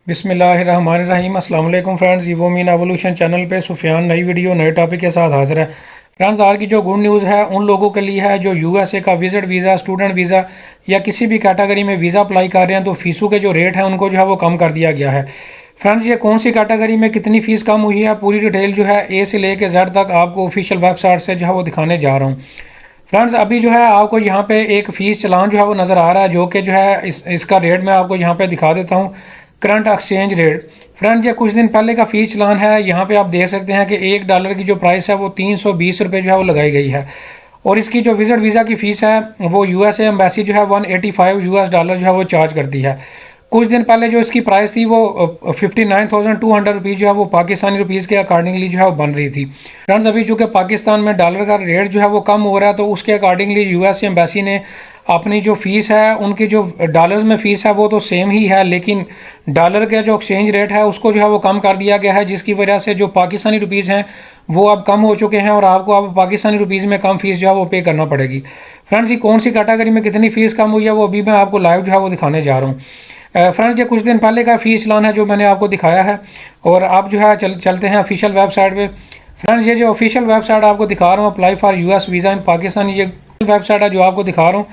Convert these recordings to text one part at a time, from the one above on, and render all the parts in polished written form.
बिस्मिल्लाहिर्रहमानिर्रहीम। अस्सलाम वालेकुम friends, evo mean evolution channel पे सुफियान नई वीडियो नए टॉपिक के साथ हाजिर है। फ्रेंड्स, आज की जो गुड न्यूज़ है उन लोगों के लिए है जो यूएसए का विजिट वीज़ा, स्टूडेंट वीज़ा या किसी भी कैटेगरी में वीज़ा अप्लाई कर रहे हैं तो फीसों के जो रेट हैं उनको जो है वो कम कर दिया गया है। फ्रेंड्स, ये कौन सी कैटेगरी में कितनी फ़ीस कम हुई है, पूरी डिटेल जो है ए से लेके जेड तक आपको ऑफिशियल वेबसाइट से जो है वो दिखाने जा रहा हूँ। फ्रेंड्स, अभी जो है आपको यहाँ पे एक फ़ीस चलान जो है वो नज़र आ रहा है, जो कि जो है इसका रेट मैं आपको यहाँ पे दिखा देता हूँ। Current exchange rate. फ्रेंड्स, ये कुछ दिन पहले का फ़ीस चलान है। यहाँ पे आप देख सकते हैं कि $1 की जो प्राइस है वो 320 रुपये जो है वो लगाई गई है। और इसकी जो विजिट वीज़ा की फ़ीस है वो यूएसए एम्बेसी जो है $185 जो है वो चार्ज करती है। कुछ दिन पहले जो इसकी प्राइस थी वो 59,200 रुपीज़ जो है वो पाकिस्तानी रुपीज़ के अकॉर्डिंगली जो है वो बन रही थी। फ्रेंड्स, अभी चूँकि पाकिस्तान में डॉलर का रेट जो है वो कम हो रहा है तो उसके अकॉर्डिंगली यूएसए एम्बेसी ने अपनी जो फ़ीस है, उनकी जो डॉलर्स में फ़ीस है वो तो सेम ही है, लेकिन डॉलर का जो एक्सचेंज रेट है उसको जो है वो कम कर दिया गया है, जिसकी वजह से जो पाकिस्तानी रुपीज़ हैं वो अब कम हो चुके हैं और आपको अब पाकिस्तानी रुपीज़ में कम फ़ीस जो है वो पे करना पड़ेगी। फ्रेंड्स, ये कौन सी कैटेगरी में कितनी फ़ीस कम हुई है वो अभी मैं आपको लाइव जो है वो दिखाने जा रहा हूँ। फ्रेंड्स, ये कुछ दिन पहले का फ़ीस चलान है जो मैंने आपको दिखाया है। और अब जो है चलते हैं ऑफिशियल वेबसाइट पे। फ्रेंड्स, ये जो ऑफिशियल वेबसाइट आपको दिखा रहा हूँ, अप्लाई फॉर यूएस वीज़ा इन पाकिस्तान, ये वेबसाइट है जो आपको दिखा रहा हूँ।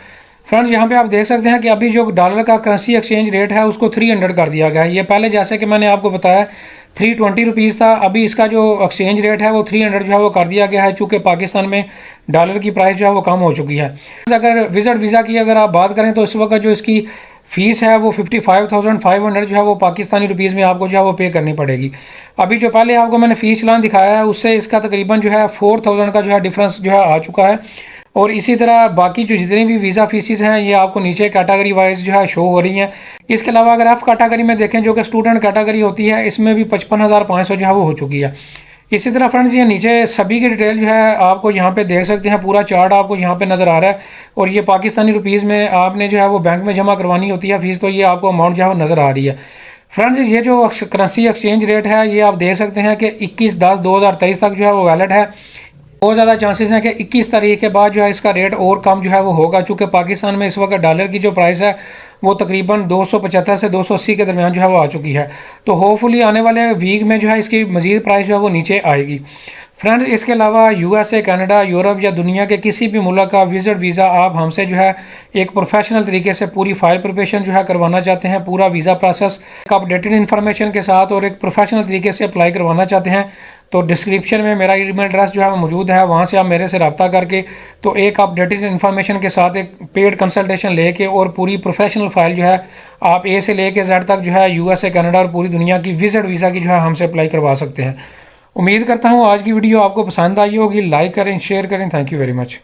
फ्रेंड्स, यहाँ पे आप देख सकते हैं कि अभी जो डॉलर का करेंसी एक्सचेंज रेट है उसको 300 कर दिया गया है। ये पहले जैसे कि मैंने आपको बताया 320 रुपीज़ था, अभी इसका जो एक्सचेंज रेट है वो 300 जो है वो कर दिया गया है, चूँकि पाकिस्तान में डॉलर की प्राइस जो है वो कम हो चुकी है। अगर विजिट वीज़ा की अगर आप बात करें तो इस वक्त जो इसकी फ़ीस है वो 55,500 जो है वो पाकिस्तानी रुपीज़ में आपको जो है वो पे करनी पड़ेगी। अभी जो पहले आपको मैंने फ़ीस चलान दिखाया है उससे इसका तकरीबन जो है 4,000 का जो है डिफरेंस जो है आ चुका है। और इसी तरह बाकी जो जितनी भी वीज़ा फीसिस हैं ये आपको नीचे कैटेगरी वाइज जो है शो हो रही हैं। इसके अलावा अगर एफ कैटेगरी में देखें जो कि स्टूडेंट कैटेगरी होती है, इसमें भी 55,500 जो है वो हो चुकी है। इसी तरह फ्रेंड्स, ये नीचे सभी की डिटेल जो है आपको यहाँ पे देख सकते हैं, पूरा चार्ट आपको यहाँ पे नज़र आ रहा है। और ये पाकिस्तानी रुपीज़ में आपने जो है वो बैंक में जमा करवानी होती है फ़ीस, तो ये आपको अमाउंट जो है वो नज़र आ रही है। फ्रेंड्स, ये जो करेंसी एक्सचेंज रेट है ये आप देख सकते हैं कि 21/10/2023 तक जो है वो वैलिड है। बहुत ज़्यादा चांसेस हैं कि 21 तारीख के बाद जो है इसका रेट और कम जो है वो होगा, चूँकि पाकिस्तान में इस वक्त डॉलर की जो प्राइस है वो तकरीबन 275 से 280 के दरमियान जो है वो आ चुकी है। तो होपफुली आने वाले वीक में जो है इसकी मज़ीद प्राइस जो है वो नीचे आएगी। फ्रेंड्स, इसके अलावा यूएसए, कनाडा, यूरोप या दुनिया के किसी भी मुल्क का विजिट वीज़ा आप हमसे जो है एक प्रोफेशनल तरीके से पूरी फाइल प्रिपरेशन जो है करवाना चाहते हैं, पूरा वीज़ा प्रोसेस अपडेटेड इन्फॉर्मेशन के साथ और एक प्रोफेशनल तरीके से अप्लाई करवाना चाहते हैं, तो डिस्क्रिप्शन में मेरा ईमेल एड्रेस जो है वो मौजूद है, वहाँ से आप मेरे से रब्ता करके तो एक अपडेटेड इन्फॉर्मेशन के साथ एक पेड कंसल्टेशन लेके और पूरी प्रोफेशनल फाइल जो है आप ए से लेके जेड तक जो है यूएसए, कनाडा और पूरी दुनिया की विजिट वीज़ा की जो है हमसे अप्लाई करवा सकते हैं। उम्मीद करता हूँ आज की वीडियो आपको पसंद आई होगी। लाइक करें, शेयर करें। Thank you very much.